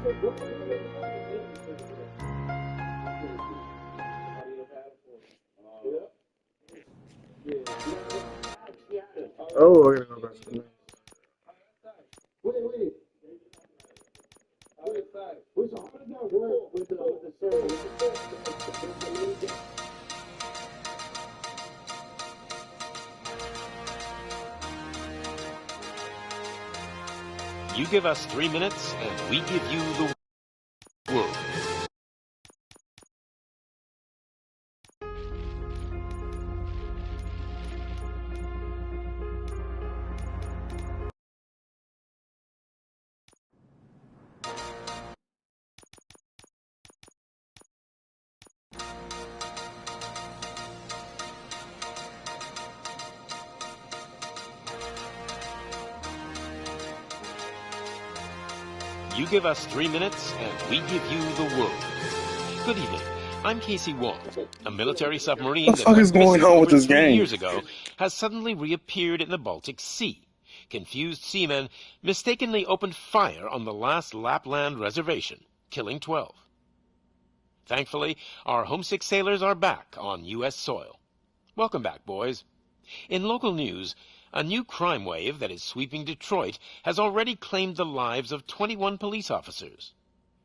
Oh, we're gonna go back to the You give us 3 minutes, and we give you the world. You give us 3 minutes, and we give you the world. Good evening. I'm Casey Wong. A military submarine What the fuck that is went going missing on over with this 3 game? years ago has suddenly reappeared in the Baltic Sea. Confused seamen mistakenly opened fire on the last Lapland reservation, killing 12. Thankfully, our homesick sailors are back on U.S. soil. Welcome back, boys. In local news, a new crime wave that is sweeping Detroit has already claimed the lives of 21 police officers.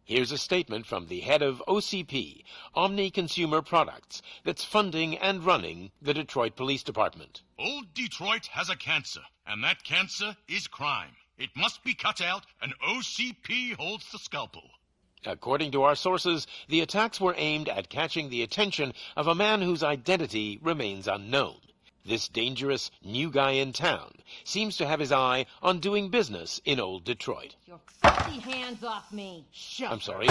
Here's a statement from the head of OCP, Omni Consumer Products, that's funding and running the Detroit Police Department. Old Detroit has a cancer, and that cancer is crime. It must be cut out, and OCP holds the scalpel. According to our sources, the attacks were aimed at catching the attention of a man whose identity remains unknown. This dangerous new guy in town seems to have his eye on doing business in old Detroit. Your filthy hands off me. Shut I'm sorry.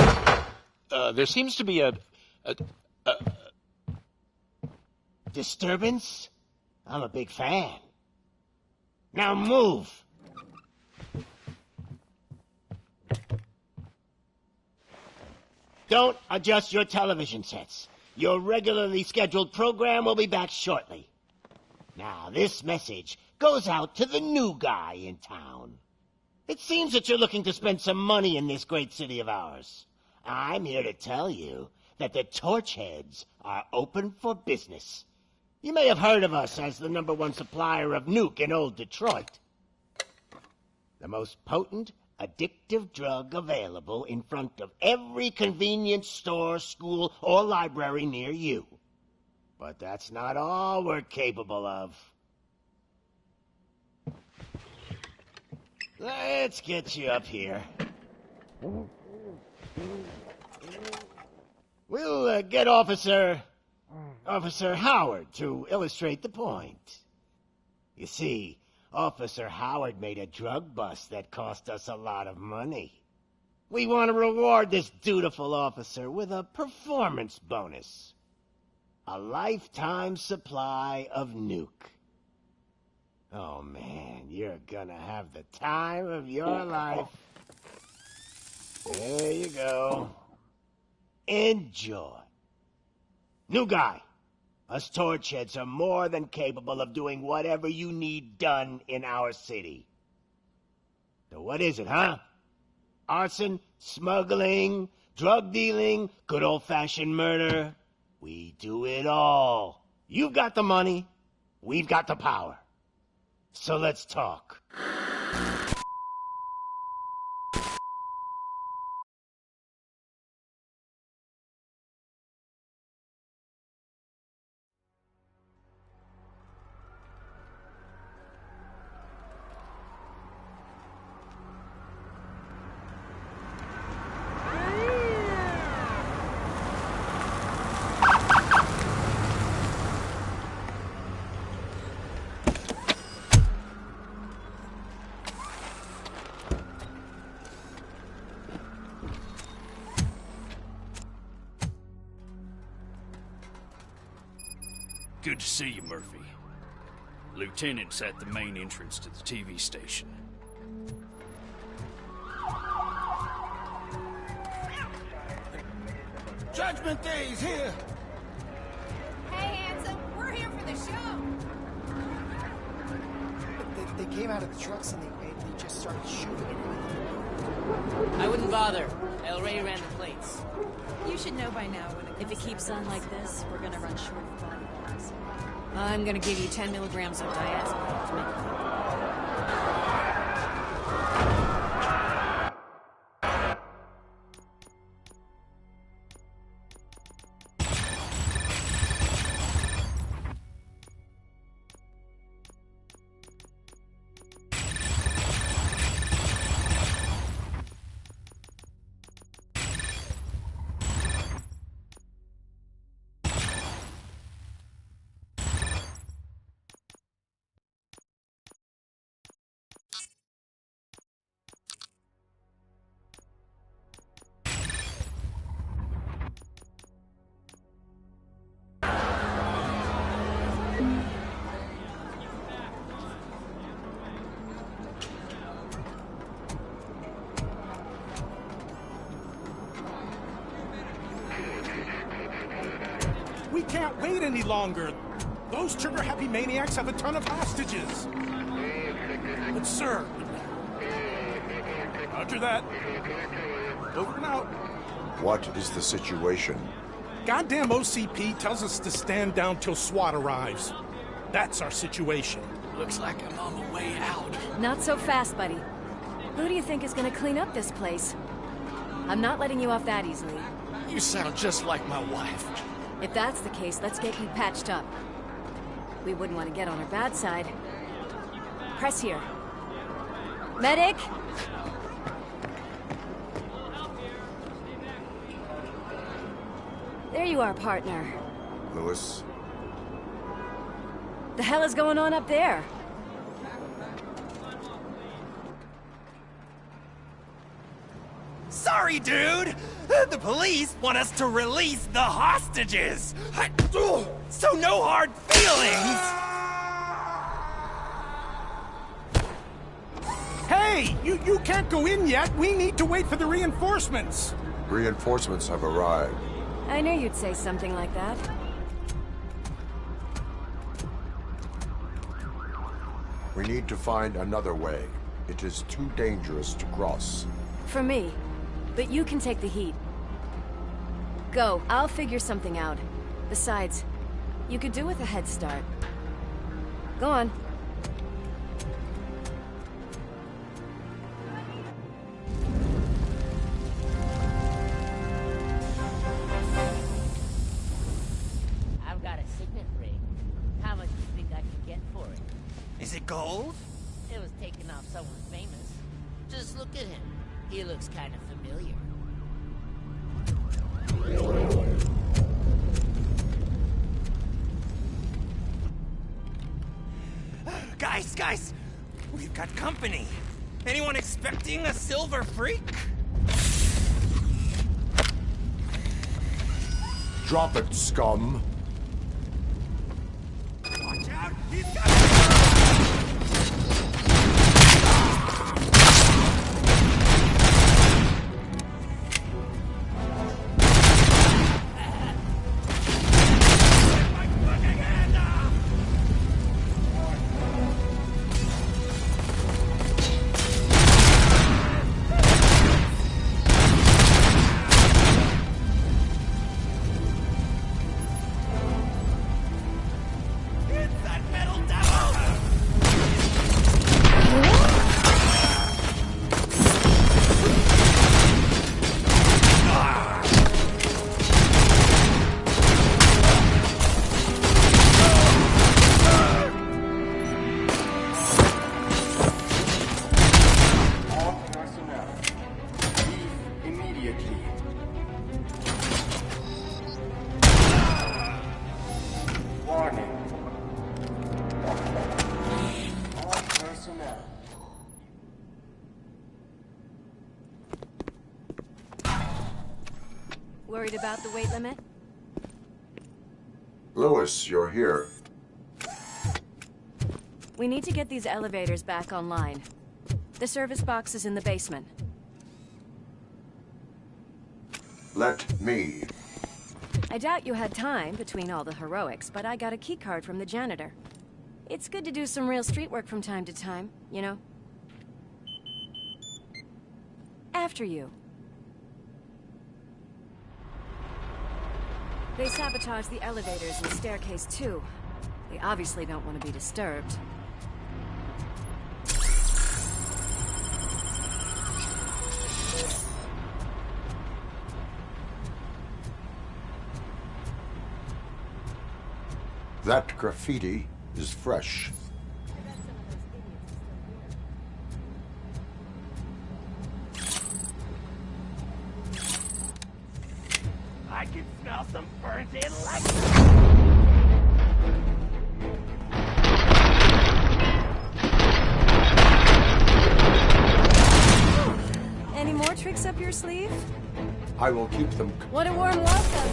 There seems to be a Disturbance? I'm a big fan. Now move! Don't adjust your television sets. Your regularly scheduled program will be back shortly. Now, this message goes out to the new guy in town. It seems that you're looking to spend some money in this great city of ours. I'm here to tell you that the Torchheads are open for business. You may have heard of us as the #1 supplier of nuke in old Detroit. The most potent, addictive drug available in front of every convenience store, school, or library near you. But that's not all we're capable of. Let's get you up here. We'll get Officer Howard to illustrate the point. You see, Officer Howard made a drug bust that cost us a lot of money. We want to reward this dutiful officer with a performance bonus. A lifetime supply of nuke. Oh man, you're gonna have the time of your life. There you go. Enjoy. New guy, us Torchheads are more than capable of doing whatever you need done in our city. So what is it, huh? Arson, smuggling, drug dealing, good old-fashioned murder. We do it all. You've got the money, we've got the power. So let's talk. Good to see you, Murphy. Lieutenant's at the main entrance to the TV station. Judgment Day is here! Hey, handsome, we're here for the show. They came out of the trucks and they just started shooting at everything. I wouldn't bother. I already ran the plates. You should know by now when If it keeps on like this, we're gonna run short of body parts. I'm gonna give you 10 milligrams of diazepam to make it. We can't wait any longer. Those trigger-happy maniacs have a ton of hostages. But sir... Roger that. Over and out. What is the situation? Goddamn OCP tells us to stand down till SWAT arrives. That's our situation. Looks like I'm on the way out. Not so fast, buddy. Who do you think is gonna clean up this place? I'm not letting you off that easily. You sound just like my wife. If that's the case, let's get you patched up. We wouldn't want to get on her bad side. Press here. Medic! There you are, partner. Lewis? The hell is going on up there? Sorry, dude! The police want us to release the hostages! So no hard feelings! Hey! You can't go in yet! We need to wait for the reinforcements! Reinforcements have arrived. I knew you'd say something like that. We need to find another way. It is too dangerous to cross. For me. But you can take the heat. Go. I'll figure something out. Besides, you could do with a head start. Go on. I've got a signet ring. How much do you think I can get for it? Is it gold? It was taken off someone famous. Just look at him. He looks kind of familiar. Guys! We've got company. Anyone expecting a silver freak? Drop it, scum! Watch out! He's got... Worried about the weight limit? Lewis, you're here. We need to get these elevators back online. The service box is in the basement. Let me. I doubt you had time between all the heroics, but I got a keycard from the janitor. It's good to do some real street work from time to time, you know? after you. They sabotaged the elevators and staircase too. They obviously don't want to be disturbed. That graffiti is fresh. I can smell some burnt-in light. Any more tricks up your sleeve? I will keep them. What a warm welcome.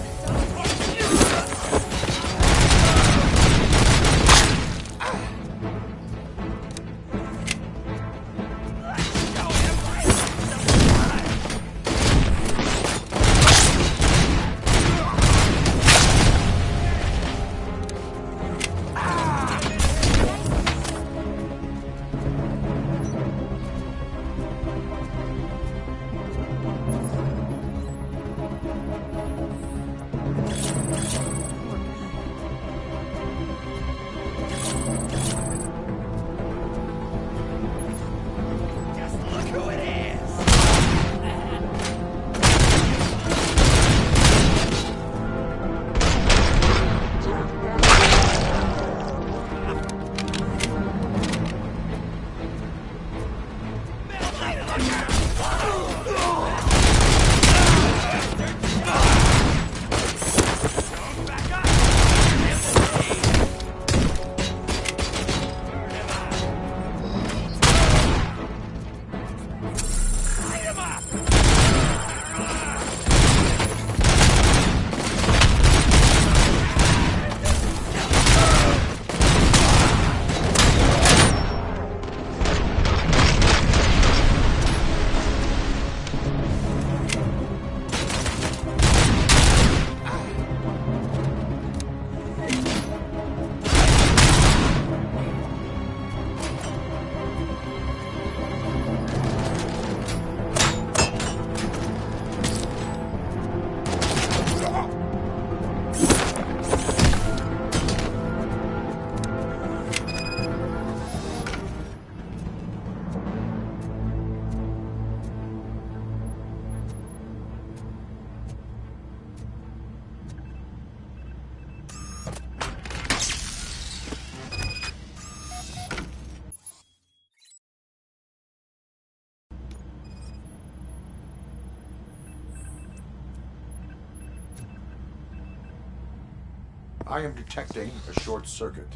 I am detecting a short circuit.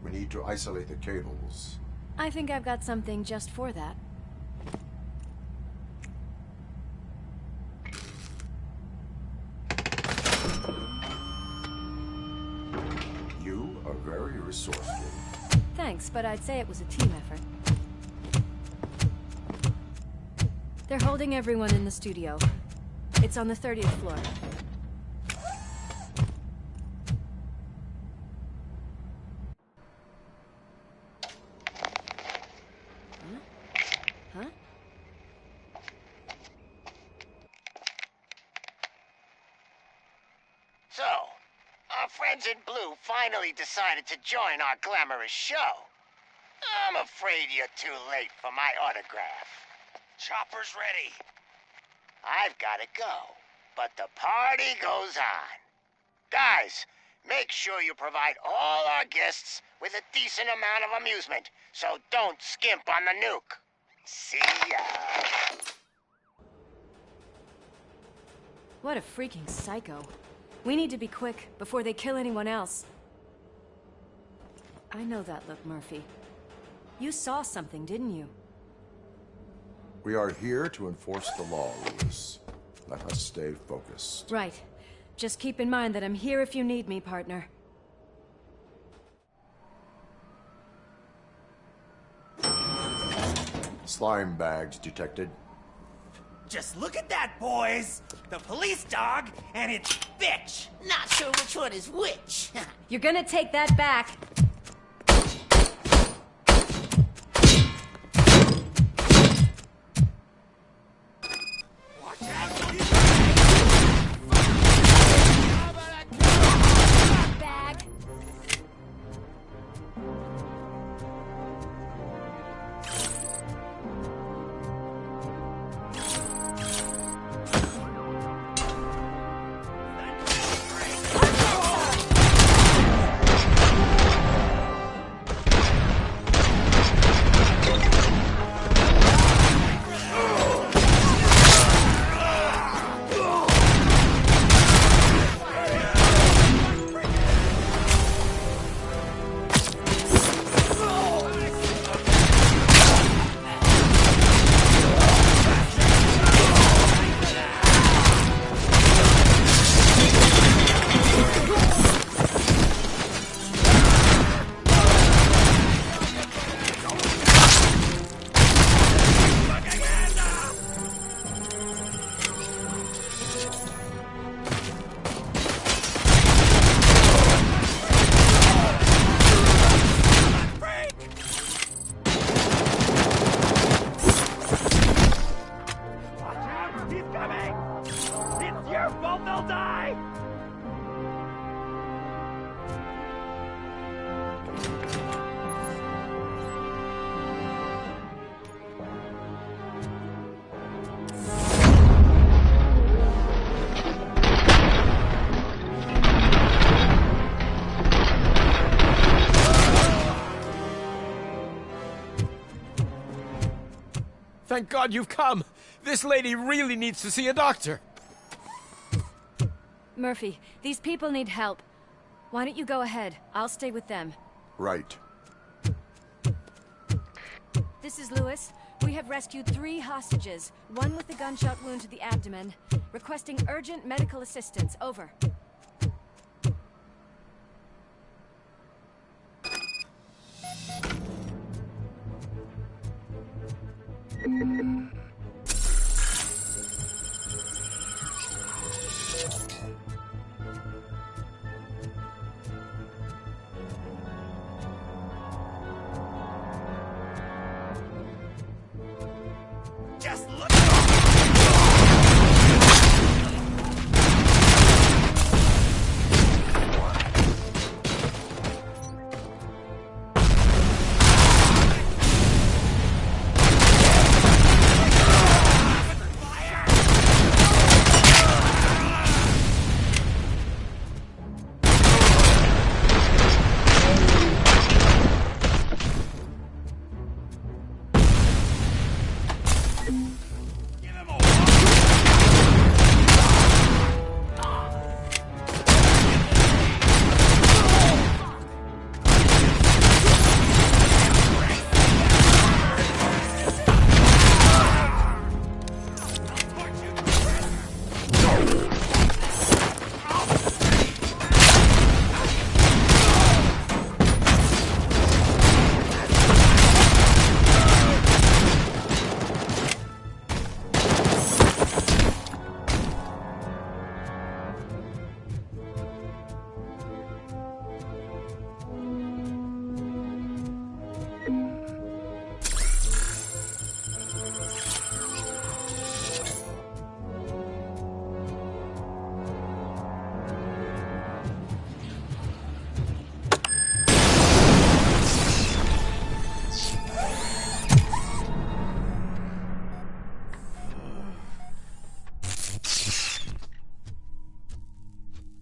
We need to isolate the cables. I think I've got something just for that. You are very resourceful. Thanks, but I'd say it was a team effort. They're holding everyone in the studio. It's on the 30th floor. Huh? So, our friends in blue finally decided to join our glamorous show. I'm afraid you're too late for my autograph. Chopper's ready. I've got to go, but the party goes on. Guys, make sure you provide all our guests with a decent amount of amusement, so don't skimp on the nuke. See ya. What a freaking psycho. We need to be quick before they kill anyone else. I know that look, Murphy. You saw something, didn't you? We are here to enforce the law, Lewis. Let us stay focused. Right. Just keep in mind that I'm here if you need me, partner. Slime bags detected. Just look at that, boys! The police dog and its bitch! Not sure which one is which. You're gonna take that back. coming! It's your fault they'll die! Thank God you've come. This lady really needs to see a doctor. Murphy, these people need help. Why don't you go ahead? I'll stay with them. Right. This is Lewis. We have rescued 3 hostages, one with a gunshot wound to the abdomen. Requesting urgent medical assistance. Over. Just look.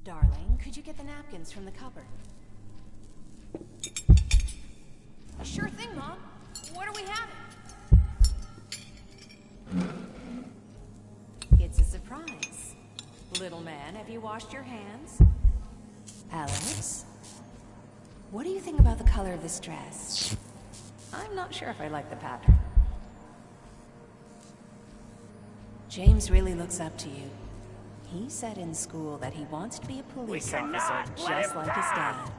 Darling, could you get the napkins from the cupboard? Sure thing, Mom. What are we having? It's a surprise. Little man, have you washed your hands? Alex? What do you think about the color of this dress? I'm not sure if I like the pattern. James really looks up to you. He said in school that he wants to be a police officer just like his dad.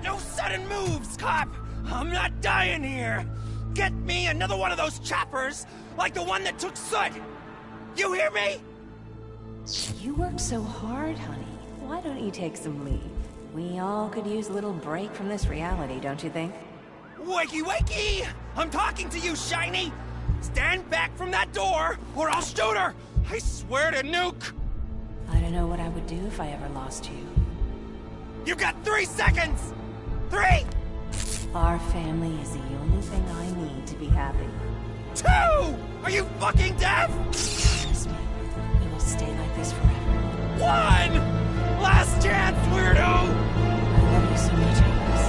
No sudden moves, cop! I'm not dying here! Get me another one of those choppers, like the one that took Soot! You hear me? You work so hard, honey. Why don't you take some leave? We all could use a little break from this reality, don't you think? Wakey wakey! I'm talking to you, Shiny! Stand back from that door, or I'll shoot her! I swear to nuke! I don't know what I would do if I ever lost you. You got 3 seconds! 3! Our family is the only thing I need to be happy. 2! Are you fucking deaf? Trust me, we will stay like this forever. 1! Last chance, weirdo! I love you so much, Alex.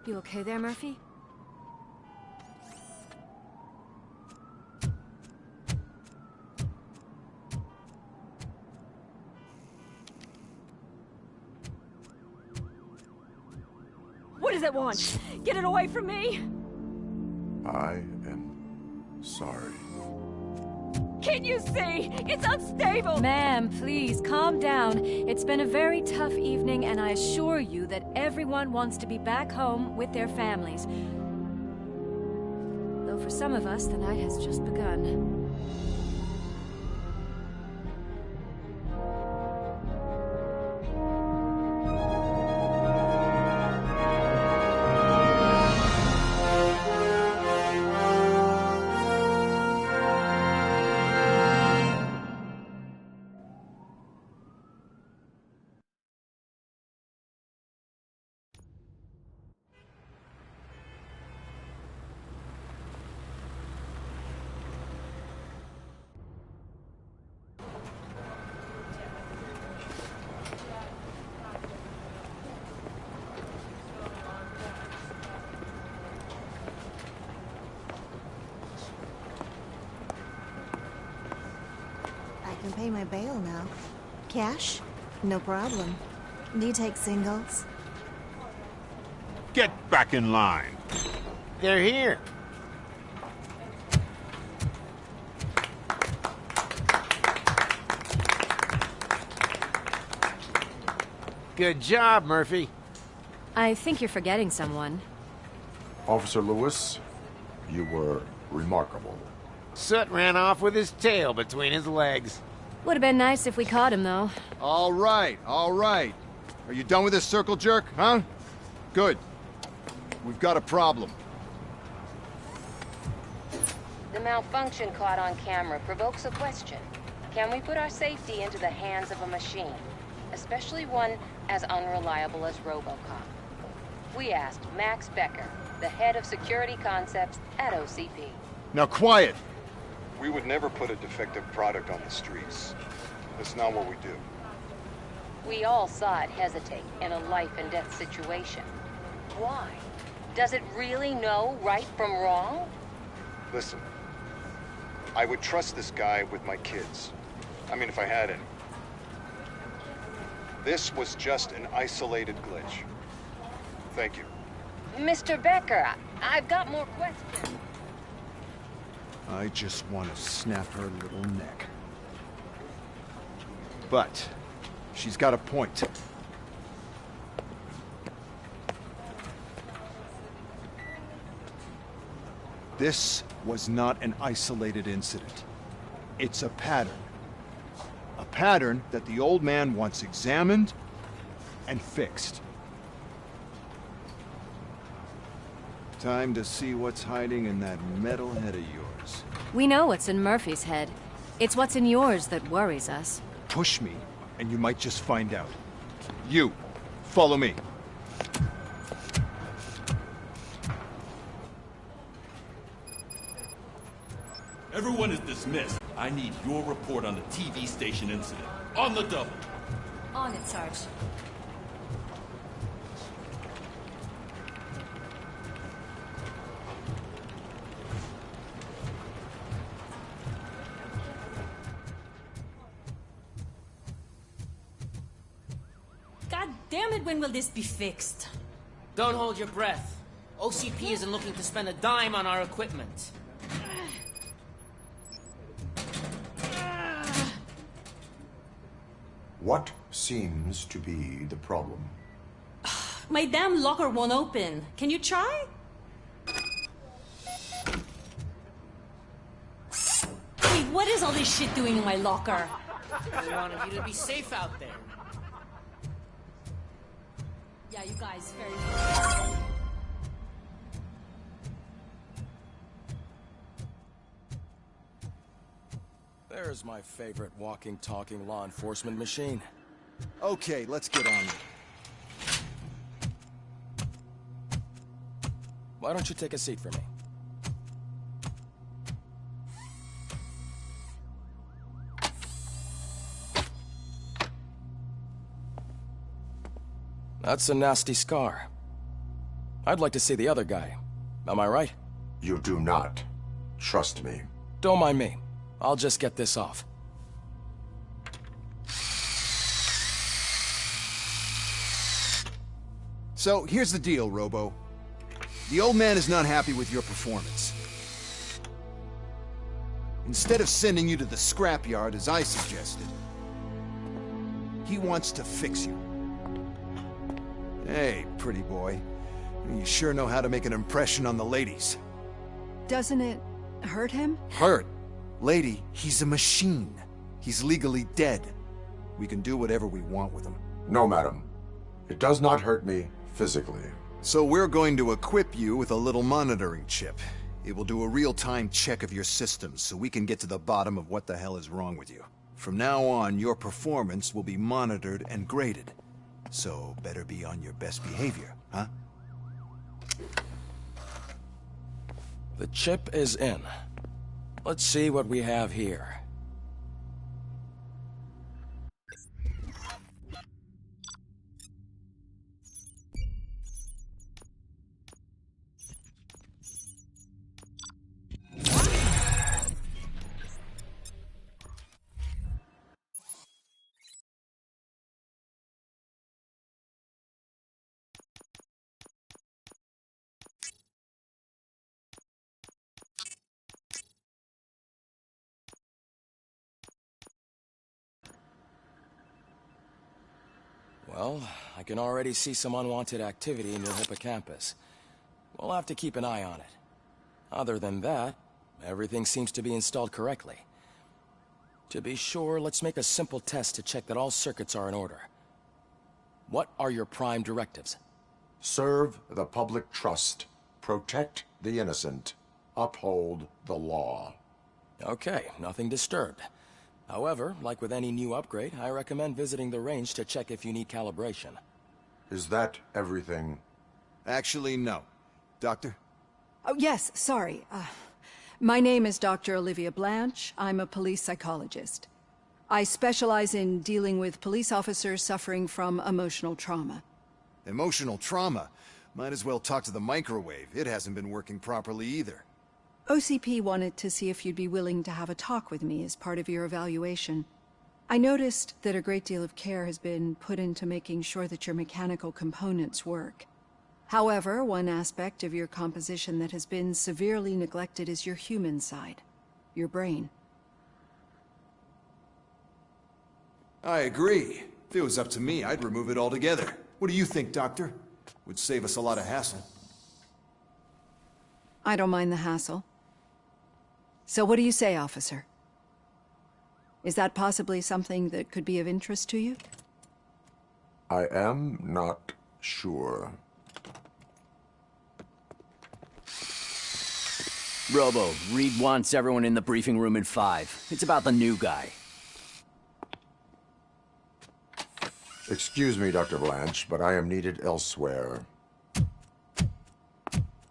You okay there, Murphy? What does it want? Get it away from me! I am sorry. Can't you see? It's unstable! Ma'am, please, calm down. It's been a very tough evening, and I assure you that everyone wants to be back home with their families. Though for some of us, the night has just begun. I can pay my bail now. Cash? No problem. Do you take singles? Get back in line. They're here. Good job, Murphy. I think you're forgetting someone. Officer Lewis, you were remarkable. Soot ran off with his tail between his legs. Would have been nice if we caught him, though. All right, all right. Are you done with this circle jerk, huh? Good. We've got a problem. The malfunction caught on camera provokes a question. Can we put our safety into the hands of a machine? Especially one as unreliable as Robocop. We asked Max Becker, the head of security concepts at OCP. Now quiet! We would never put a defective product on the streets. That's not what we do. We all saw it hesitate in a life-and-death situation. Why? Does it really know right from wrong? Listen, I would trust this guy with my kids. I mean, if I had any. This was just an isolated glitch. Thank you. Mr. Becker, I've got more questions. I just want to snap her little neck. But she's got a point. This was not an isolated incident. It's a pattern. A pattern that the old man wants examined and fixed. Time to see what's hiding in that metal head of yours. We know what's in Murphy's head. It's what's in yours that worries us. Push me, and you might just find out. You, follow me. Everyone is dismissed. I need your report on the TV station incident. On the double. On it, Sarge. God damn it, when will this be fixed? Don't hold your breath. OCP isn't looking to spend a dime on our equipment. What seems to be the problem? My damn locker won't open. Can you try? Wait, what is all this shit doing in my locker? We wanted you to be safe out there. Yeah, you guys, very... There's my favorite walking, talking law enforcement machine. Okay, let's get on it. Why don't you take a seat for me? That's a nasty scar. I'd like to see the other guy. Am I right? You do not. Trust me. Don't mind me. I'll just get this off. So, here's the deal, Robo. The old man is not happy with your performance. Instead of sending you to the scrapyard as I suggested, he wants to fix you. Hey, pretty boy. You sure know how to make an impression on the ladies. Doesn't it hurt him? Hurt? Lady, he's a machine. He's legally dead. We can do whatever we want with him. No, madam. It does not hurt me physically. So we're going to equip you with a little monitoring chip. It will do a real-time check of your systems so we can get to the bottom of what the hell is wrong with you. From now on, your performance will be monitored and graded. So better be on your best behavior, huh? The chip is in. Let's see what we have here. Well, I can already see some unwanted activity in your hippocampus. We'll have to keep an eye on it. Other than that, everything seems to be installed correctly. To be sure, let's make a simple test to check that all circuits are in order. What are your prime directives? Serve the public trust. Protect the innocent. Uphold the law. Okay, nothing disturbed. However, like with any new upgrade, I recommend visiting the range to check if you need calibration. Is that everything? Actually, no. Doctor? Oh, yes, sorry. My name is Dr. Olivia Blanche. I'm a police psychologist. I specialize in dealing with police officers suffering from emotional trauma. Emotional trauma? Might as well talk to the microwave. It hasn't been working properly either. OCP wanted to see if you'd be willing to have a talk with me as part of your evaluation. I noticed that a great deal of care has been put into making sure that your mechanical components work. However, one aspect of your composition that has been severely neglected is your human side, your brain. I agree. If it was up to me, I'd remove it altogether. What do you think, Doctor? Would save us a lot of hassle. I don't mind the hassle. So what do you say, officer? Is that possibly something that could be of interest to you? I am not sure. Robo, Reed wants everyone in the briefing room in 5. It's about the new guy. Excuse me, Dr. Blanche, but I am needed elsewhere.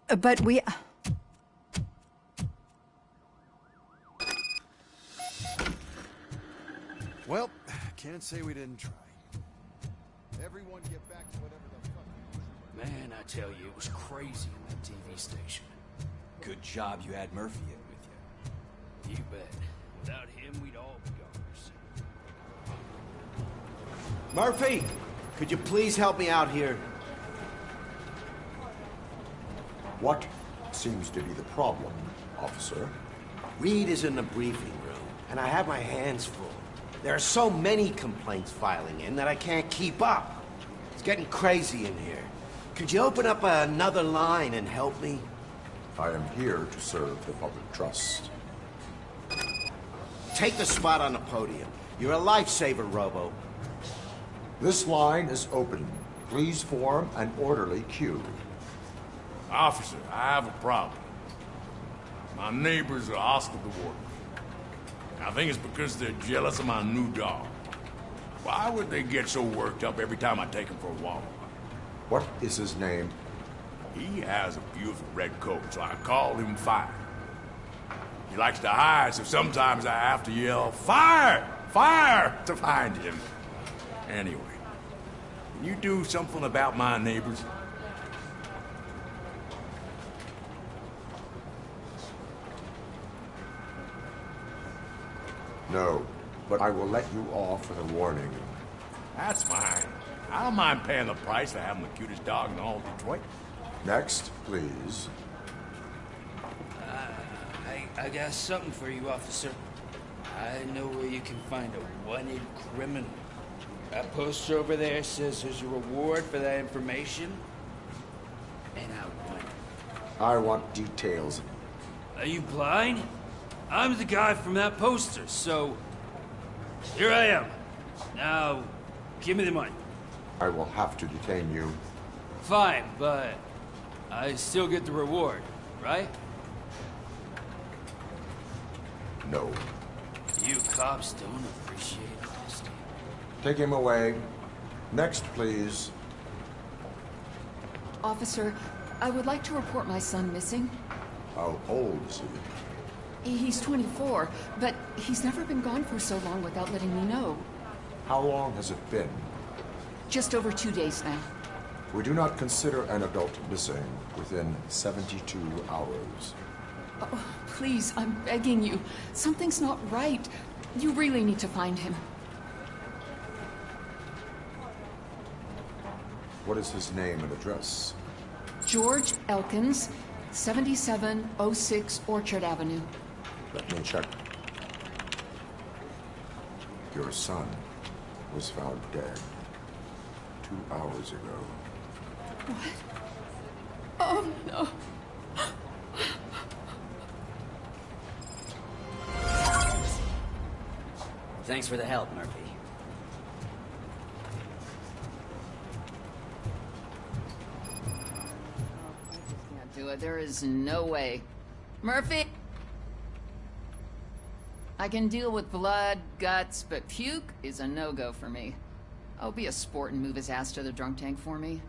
But we... Well, can't say we didn't try. Everyone get back to whatever the fuck... Man, I tell you, it was crazy in that TV station. Good job you had Murphy in with you. You bet. Without him, we'd all be goners. Murphy, could you please help me out here? What seems to be the problem, officer? Reed is in the briefing room, and I have my hands full. There are so many complaints filing in that I can't keep up. It's getting crazy in here. Could you open up another line and help me? I am here to serve the public trust. Take the spot on the podium. You're a lifesaver, Robo. This line is open. Please form an orderly queue. Officer, I have a problem. My neighbors are hostile toward me. I think it's because they're jealous of my new dog. Why would they get so worked up every time I take him for a walk? What is his name? He has a beautiful red coat, so I call him Fire. He likes to hide, so sometimes I have to yell, "Fire! Fire!" to find him. Anyway, can you do something about my neighbors? No, but I will let you off with a warning. That's fine. I don't mind paying the price for having the cutest dog in all of Detroit. Next, please. I got something for you, officer. I know where you can find a wanted criminal. That poster over there says there's a reward for that information. And I want details. Are you blind? I'm the guy from that poster, so... Here I am. Now, give me the money. I will have to detain you. Fine, but I still get the reward, right? No. You cops don't appreciate honesty. Take him away. Next, please. Officer, I would like to report my son missing. How old is he? He's 24, but he's never been gone for so long without letting me know. How long has it been? Just over 2 days now. We do not consider an adult missing within 72 hours. Oh, please, I'm begging you. Something's not right. You really need to find him. What is his name and address? George Elkins, 7706 Orchard Avenue. Let me check. Your son was found dead 2 hours ago. What? Oh, no. Thanks for the help, Murphy. Can't do it. There is no way. Murphy! I can deal with blood, guts, but puke is a no-go for me. I'll be a sport and move his ass to the drunk tank for me.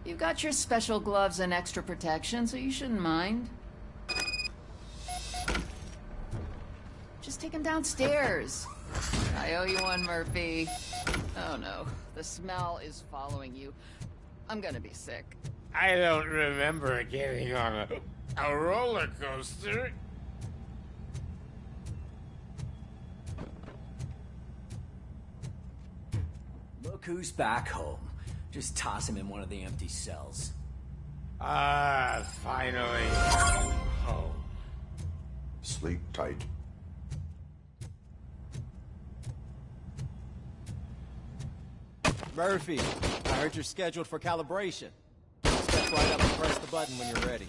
You've got your special gloves and extra protection, so you shouldn't mind. Just take him downstairs. I owe you one, Murphy. Oh no, the smell is following you. I'm gonna be sick. I don't remember getting on a roller coaster. Look who's back home. Just toss him in one of the empty cells. Finally. Home. Sleep tight. Murphy, I heard you're scheduled for calibration. Step right up and press the button when you're ready.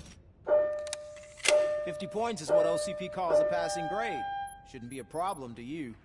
50 points is what OCP calls a passing grade. Shouldn't be a problem to you.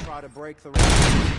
Try to break the record.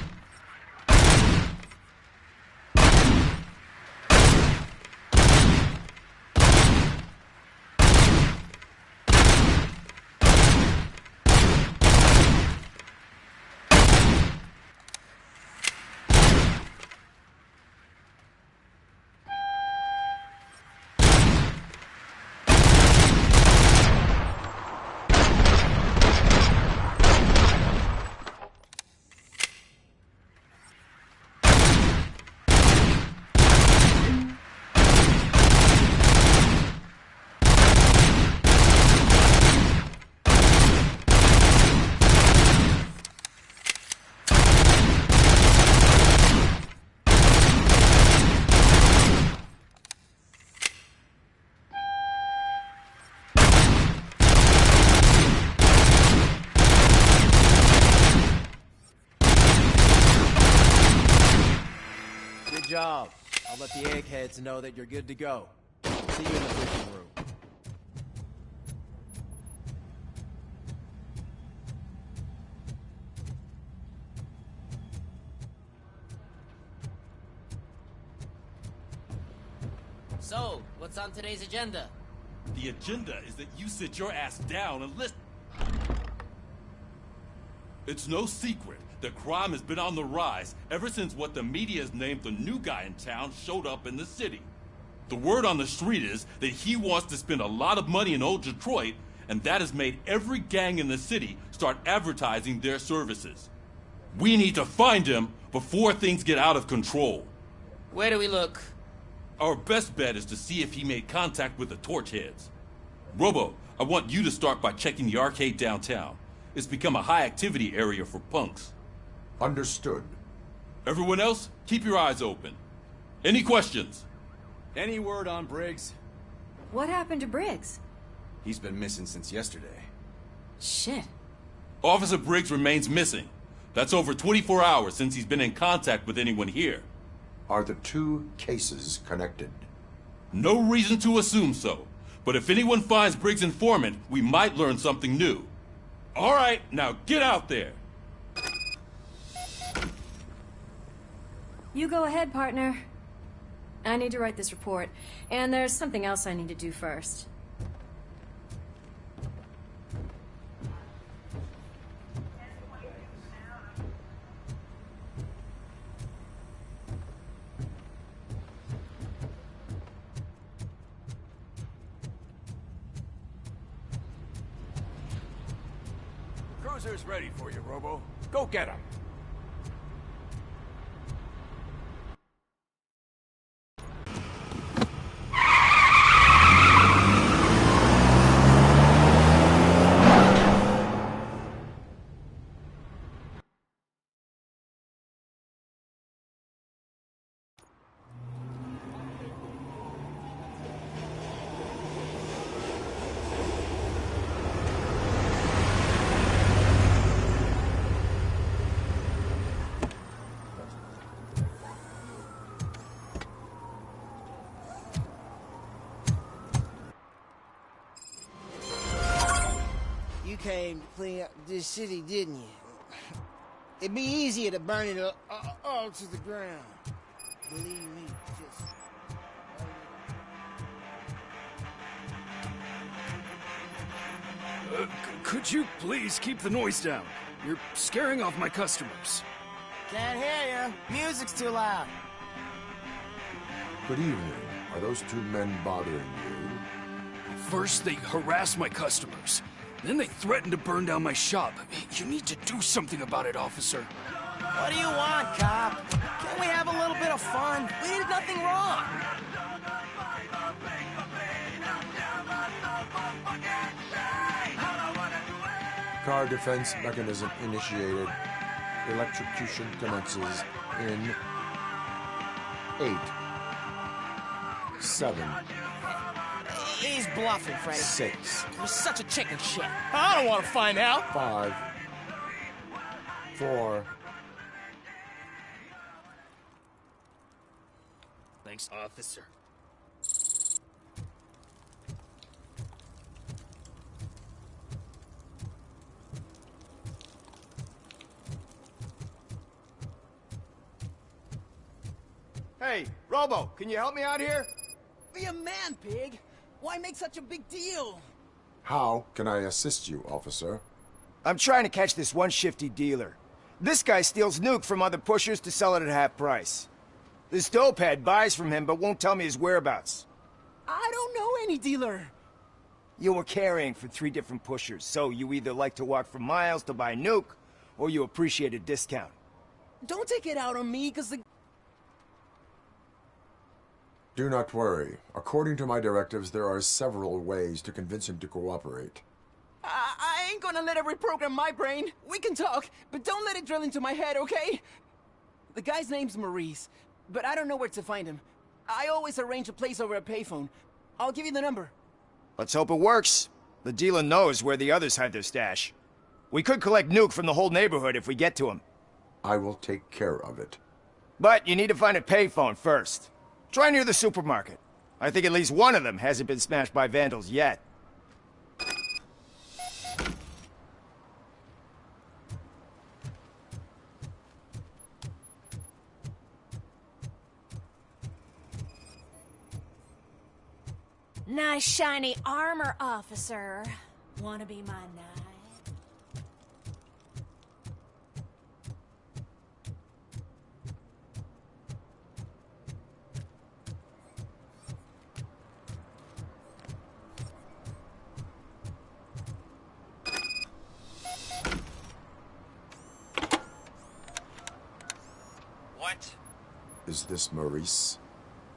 Good job. I'll let the eggheads know that you're good to go. See you in the briefing room. So, what's on today's agenda? The agenda is that you sit your ass down and listen. It's no secret that crime has been on the rise ever since what the media has named the new guy in town showed up in the city. The word on the street is that he wants to spend a lot of money in old Detroit, and that has made every gang in the city start advertising their services. We need to find him before things get out of control. Where do we look? Our best bet is to see if he made contact with the Torchheads. Robo, I want you to start by checking the arcade downtown. It's become a high-activity area for punks. Understood. Everyone else, keep your eyes open. Any questions? Any word on Briggs? What happened to Briggs? He's been missing since yesterday. Shit. Officer Briggs remains missing. That's over 24 hours since he's been in contact with anyone here. Are the two cases connected? No reason to assume so. But if anyone finds Briggs' informant, we might learn something new. All right, now get out there. You go ahead, partner. I need to write this report, and there's something else I need to do first. Cruiser's ready for you, Robo. Go get him. You came to clean up this city, didn't you? It'd be easier to burn it all to the ground. Believe me, just... Could you please keep the noise down? You're scaring off my customers. Can't hear you. Music's too loud. Good evening. Are those two men bothering you? First, they harass my customers. Then they threaten to burn down my shop. You need to do something about it, officer. What do you want, cop? Can't we have a little bit of fun? We did nothing wrong. Car defense mechanism initiated. Electrocution commences in 8, 7, He's bluffing, Freddy. 6. You're such a chicken shit. I don't want to find out. 5, 4. Thanks, officer. Hey, Robo, can you help me out here? Be a man, pig. Why make such a big deal? How can I assist you, officer? I'm trying to catch this one shifty dealer. This guy steals nuke from other pushers to sell it at half price. This dopehead buys from him but won't tell me his whereabouts. I don't know any dealer. You were carrying for 3 different pushers, so you either like to walk for miles to buy nuke, or you appreciate a discount. Don't take it out on me, because the... Do not worry. According to my directives, there are several ways to convince him to cooperate. I ain't gonna let it reprogram my brain. We can talk, but don't let it drill into my head, okay? The guy's name's Maurice, but I don't know where to find him. I always arrange a place over a payphone. I'll give you the number. Let's hope it works. The dealer knows where the others hide their stash. We could collect nuke from the whole neighborhood if we get to him. I will take care of it. But you need to find a payphone first. Try near the supermarket. I think at least one of them hasn't been smashed by vandals yet. Nice shiny armor, officer. Wanna be my knight? Who's this Maurice?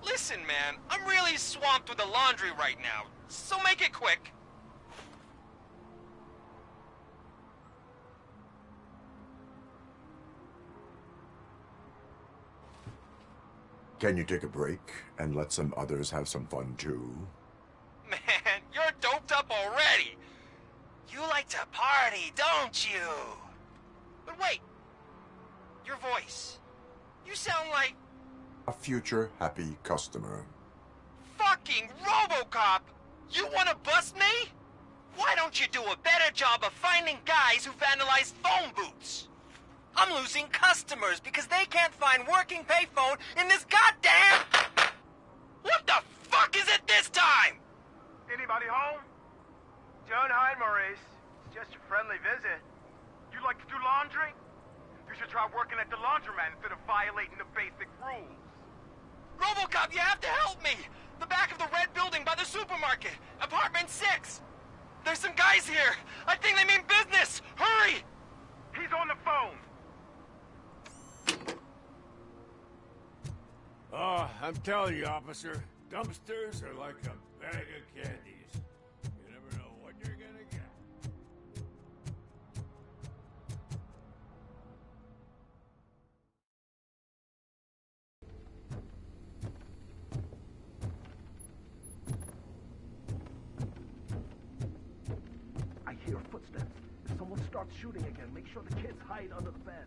Listen, man, I'm really swamped with the laundry right now, so make it quick. Can you take a break and let some others have some fun too? Man, you're doped up already. You like to party, don't you? But wait, your voice. You sound like... A future happy customer. Fucking Robocop! You wanna bust me? Why don't you do a better job of finding guys who vandalize phone booths? I'm losing customers because they can't find working payphone in this goddamn... What the fuck is it this time? Anybody home? Don't hide, Maurice. It's just a friendly visit. You like to do laundry? You should try working at the laundromat instead of violating the basic rules. Robocop, you have to help me! The back of the red building by the supermarket. Apartment 6. There's some guys here. I think they mean business. Hurry! He's on the phone. Oh, I'm telling you, officer, dumpsters are like a bag of candies. You never know what you're gonna get. I hear footsteps. If someone starts shooting again, make sure the kids hide under the bed.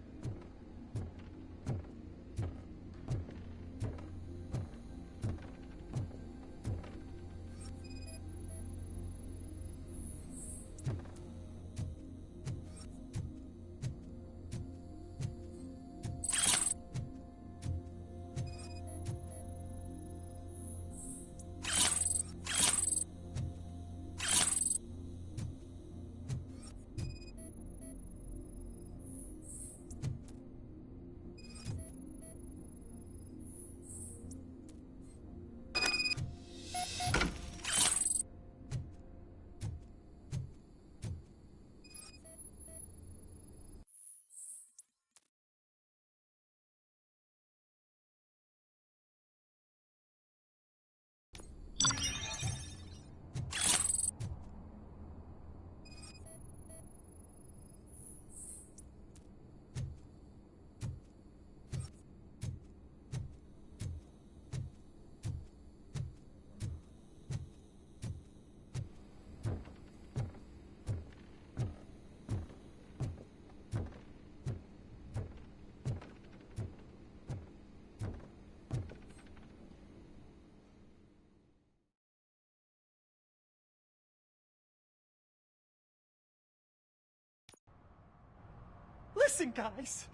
Listen, guys.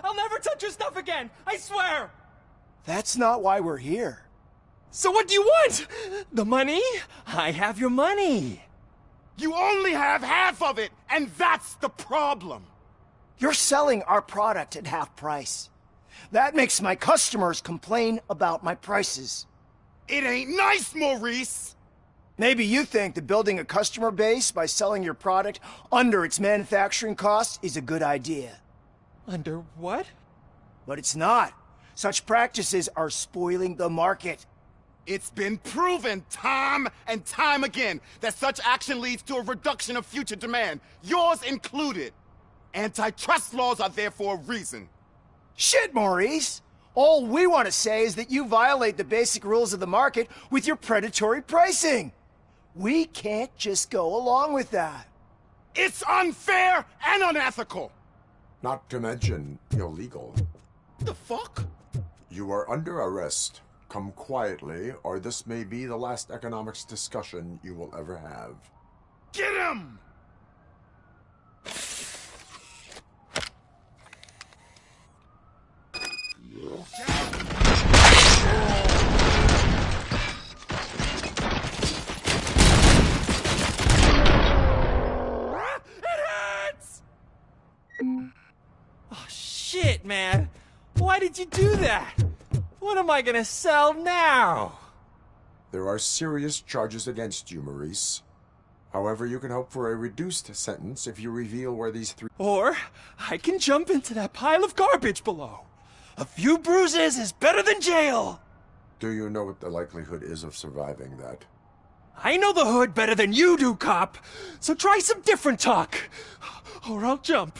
I'll never touch your stuff again. I swear. That's not why we're here. So what do you want? The money? I have your money. You only have half of it, and that's the problem. You're selling our product at half price. That makes my customers complain about my prices. It ain't nice, Maurice! Maybe you think that building a customer base by selling your product under its manufacturing costs is a good idea. Under what? But it's not. Such practices are spoiling the market. It's been proven time and time again that such action leads to a reduction of future demand, yours included. Antitrust laws are there for a reason. Shit, Maurice! All we want to say is that you violate the basic rules of the market with your predatory pricing. We can't just go along with that. It's unfair and unethical! Not to mention illegal. The fuck? You are under arrest. Come quietly, or this may be the last economics discussion you will ever have. Get him! Oh, shit, man. Why did you do that? What am I gonna sell now? There are serious charges against you, Maurice. However, you can hope for a reduced sentence if you reveal where these three... Or I can jump into that pile of garbage below. A few bruises is better than jail! Do you know what the likelihood is of surviving that? I know the hood better than you do, cop! So try some different talk, or I'll jump.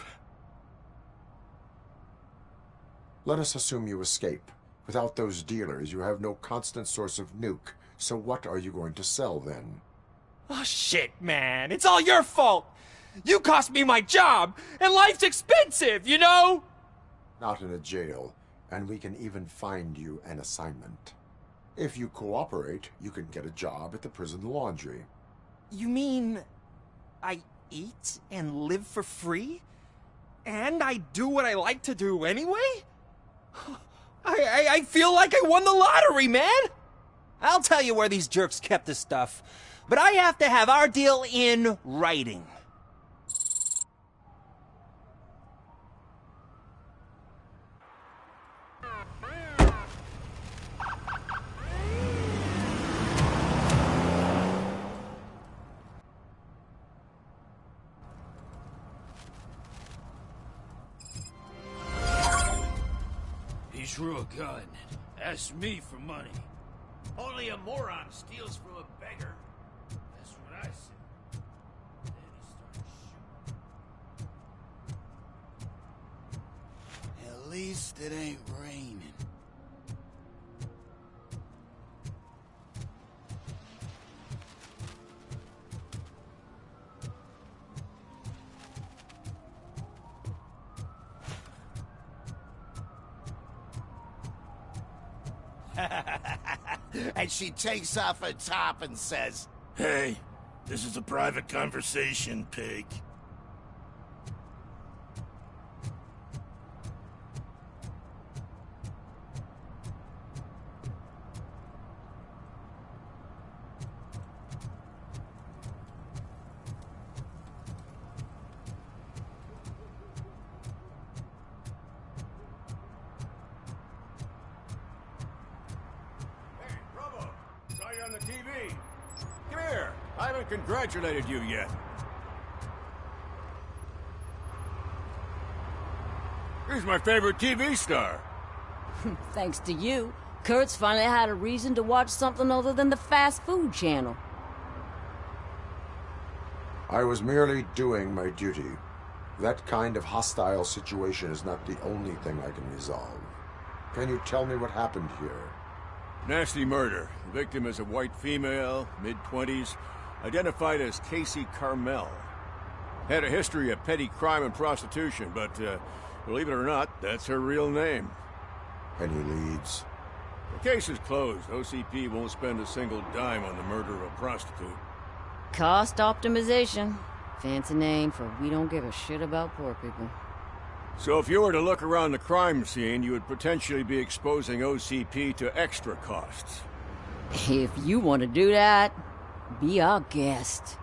Let us assume you escape. Without those dealers, you have no constant source of nuke. So what are you going to sell then? Oh shit, man. It's all your fault! You cost me my job, and life's expensive, you know? Not in a jail, and we can even find you an assignment. If you cooperate, you can get a job at the prison laundry. You mean I eat and live for free? And I do what I like to do anyway? I feel like I won the lottery, man! I'll tell you where these jerks kept this stuff, but I have to have our deal in writing. He drew a gun, asked me for money. Only a moron steals from a beggar. That's what I said. Then he started shooting. At least it ain't raining. And she takes off her top and says, Hey, this is a private conversation, pig. On the TV. Come here. I haven't congratulated you yet. Here's my favorite TV star. Thanks to you, Kurt's finally had a reason to watch something other than the fast food channel. I was merely doing my duty. That kind of hostile situation is not the only thing I can resolve. Can you tell me what happened here? Nasty murder. The victim is a white female, mid-20s, identified as Casey Carmel. Had a history of petty crime and prostitution, but believe it or not, that's her real name. Any leads? The case is closed. OCP won't spend a single dime on the murder of a prostitute. Cost optimization. Fancy name for we don't give a shit about poor people. So if you were to look around the crime scene, you would potentially be exposing OCP to extra costs. If you want to do that, be our guest.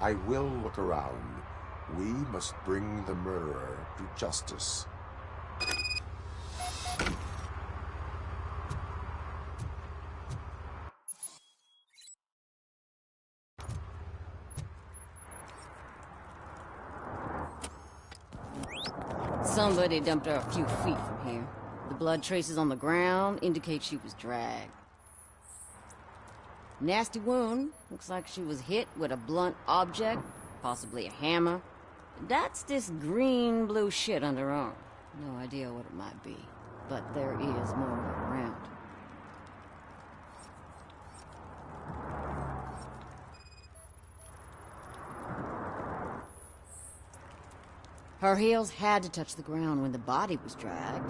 I will look around. We must bring the murderer to justice. Somebody dumped her a few feet from here. The blood traces on the ground indicate she was dragged. Nasty wound. Looks like she was hit with a blunt object, possibly a hammer. That's this green-blue shit under her arm. No idea what it might be, but there is more around. Her heels had to touch the ground when the body was dragged.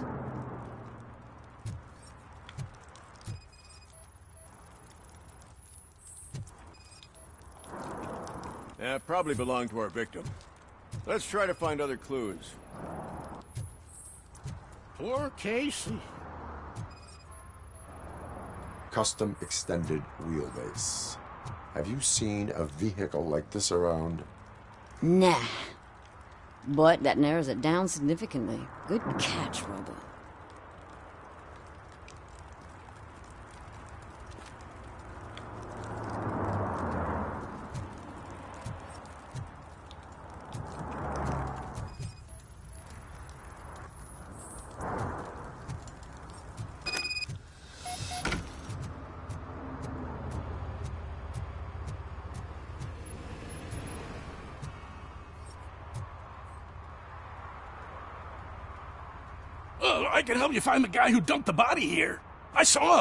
Yeah, probably belonged to our victim. Let's try to find other clues. Poor Casey. Custom extended wheelbase. Have you seen a vehicle like this around? Nah. But that narrows it down significantly. Good catch, Robo. I can help you find the guy who dumped the body here. I saw him.